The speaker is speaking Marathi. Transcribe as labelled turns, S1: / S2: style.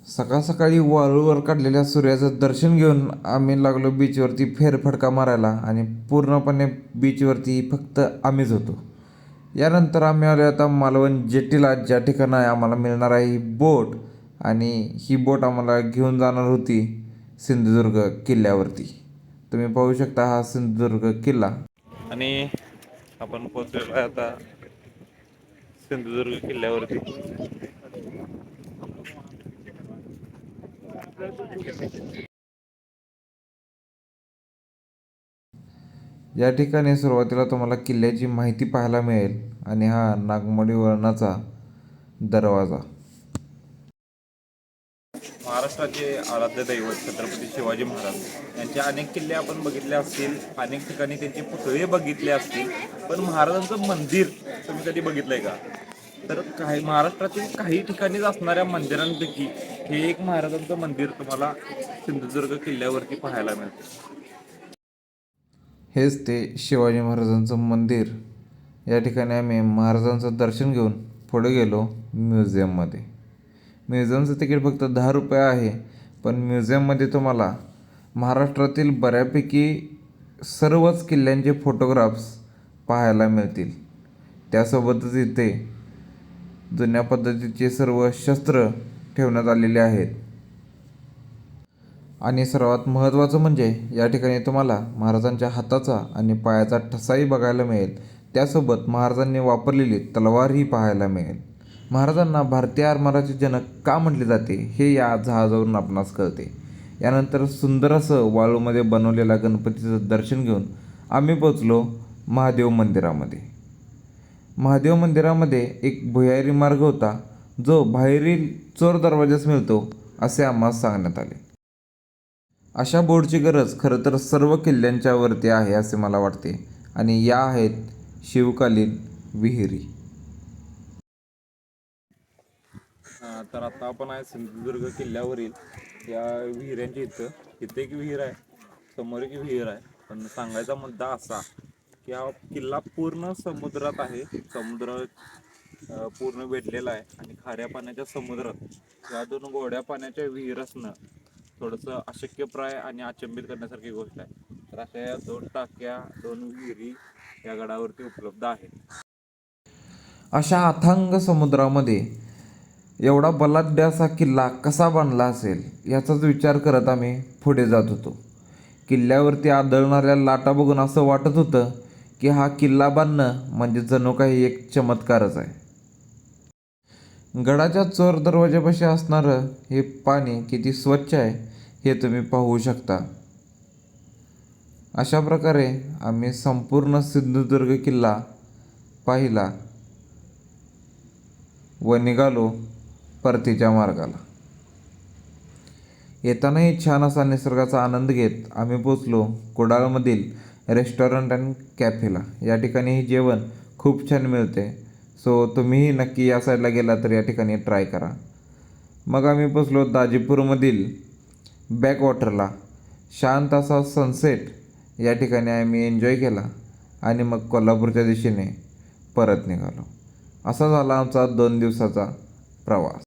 S1: सकाळ सकाळी वाळूवर काढलेल्या सूर्याचं दर्शन घेऊन आम्ही लागलो बीचवरती फेरफटका मारायला आणि पूर्णपणे बीचवरती फक्त आम्हीच होतो. यानंतर आम्ही आलो आता मालवण जेटीला, ज्या ठिकाणी आम्हाला मिळणार आहे ही बोट आणि ही बोट आम्हाला घेऊन जाणार होती सिंधुदुर्ग किल्ल्यावरती. तुम्ही पाहू शकता हा सिंधुदुर्ग किल्ला आणि आपण पोहोचलेलो आहे आता सिंधुदुर्ग किल्ल्यावरती. या ठिकाणी सुरुवातीला तुम्हाला किल्ल्याची माहिती पाहायला मिळेल आणि हा नागमोडी वळणाचा दरवाजा. महाराष्ट्राचे आराध्य दैवत छत्रपती शिवाजी महाराज यांचे अनेक किल्ले आपण बघितले असतील, अनेक ठिकाणी त्यांचे पुतळे बघितले असतील, पण महाराजांचं मंदिर तुम्ही कधी बघितलंय का? तर काही महाराष्ट्रातील काही ठिकाणीच असणाऱ्या मंदिरांपैकी हे एक महाराजांचं मंदिर तुम्हाला सिंधुदुर्ग किल्ल्यावरती पाहायला मिळतं. हेच ते शिवाजी महाराजांचं मंदिर. या ठिकाणी आम्ही महाराजांचं दर्शन घेऊन पुढे गेलो म्युझियममध्ये. म्युझियमचं तिकीट फक्त 10 रुपये आहे, पण म्युझियममध्ये तुम्हाला महाराष्ट्रातील बऱ्यापैकी सर्वच किल्ल्यांचे फोटोग्राफ्स पाहायला मिळतील. त्यासोबतच इथे जुन्या पद्धतीचे सर्व शस्त्र ठेवण्यात आलेले आहेत. आणि सर्वात महत्त्वाचं म्हणजे या ठिकाणी तुम्हाला महाराजांच्या हाताचा आणि पायाचा ठसाही बघायला मिळेल. त्यासोबत महाराजांनी वापरलेली तलवारही पाहायला मिळेल. महाराजांना भारतीय आरमाराचे जनक का म्हटले जाते हे या जहाजावरून आपणास कळते. यानंतर सुंदर असं वाळूमध्ये बनवलेल्या गणपतीचं दर्शन घेऊन आम्ही पोचलो महादेव मंदिरामध्ये. महादेव मंदिरामध्ये एक भुयारी मार्ग होता, जो बाहेरील चोर दरवाजास मिळतो असे आम्हाला सांगण्यात आले. अशा बोर्डची गरज खरं तर सर्व किल्ल्यांच्या वरती आहे असे मला वाटते. आणि या आहेत शिवकालीन विहिरी. तर आता आपण आहे सिंधुदुर्ग किल्ल्यावरील या विहिऱ्यांच्या इथे एक विहीर आहे, समोर एक विहीर आहे. पण सांगायचा मुद्दा असा की हा किल्ला पूर्ण समुद्रात आहे. समुद्र पूर्ण वेढलेला आहे आणि खाऱ्या पाण्याच्या समुद्रात या दोन गोड्या पाण्याच्या विहीर असणं थोडंसं अशक्यप्राय आणि अचंबित करण्यासारखी गोष्ट आहे. तर अशा या 2 टाक्या, 2 विहिरी या गडावरती उपलब्ध आहेत. अशा अथांग समुद्रामध्ये एवढा बलाढ्य असा किल्ला कसा बांधला असेल याचाच विचार करत आम्ही पुढे जात होतो. किल्ल्यावरती आदळणाऱ्या लाटा बघून असं वाटत होतं की हा किल्ला बांधणं म्हणजे जणू काही एक चमत्कारच आहे. गडाच्या चोर दरवाजापाशी असणारं हे पाणी किती स्वच्छ आहे हे तुम्ही पाहू शकता. अशा प्रकारे आम्ही संपूर्ण सिंधुदुर्ग किल्ला पाहिला व निघालो परतीच्या मार्गाला. येतानाही छान असा निसर्गाचा आनंद घेत आम्ही पोचलो कुडाळमधील रेस्टॉरंट अँड कॅफेला. या ठिकाणी जेवण खूप छान मिळते, सो तुम्हीही नक्की या साईडला गेला तर या ठिकाणी ट्राय करा. मग आम्ही पोचलो दाजीपूरमधील बॅकवॉटरला. शांत असा सनसेट या ठिकाणी आम्ही एन्जॉय केला आणि मग कोल्हापूरच्या दिशेने परत निघालो. असा झाला आमचा 2 दिवसाचा प्रवास.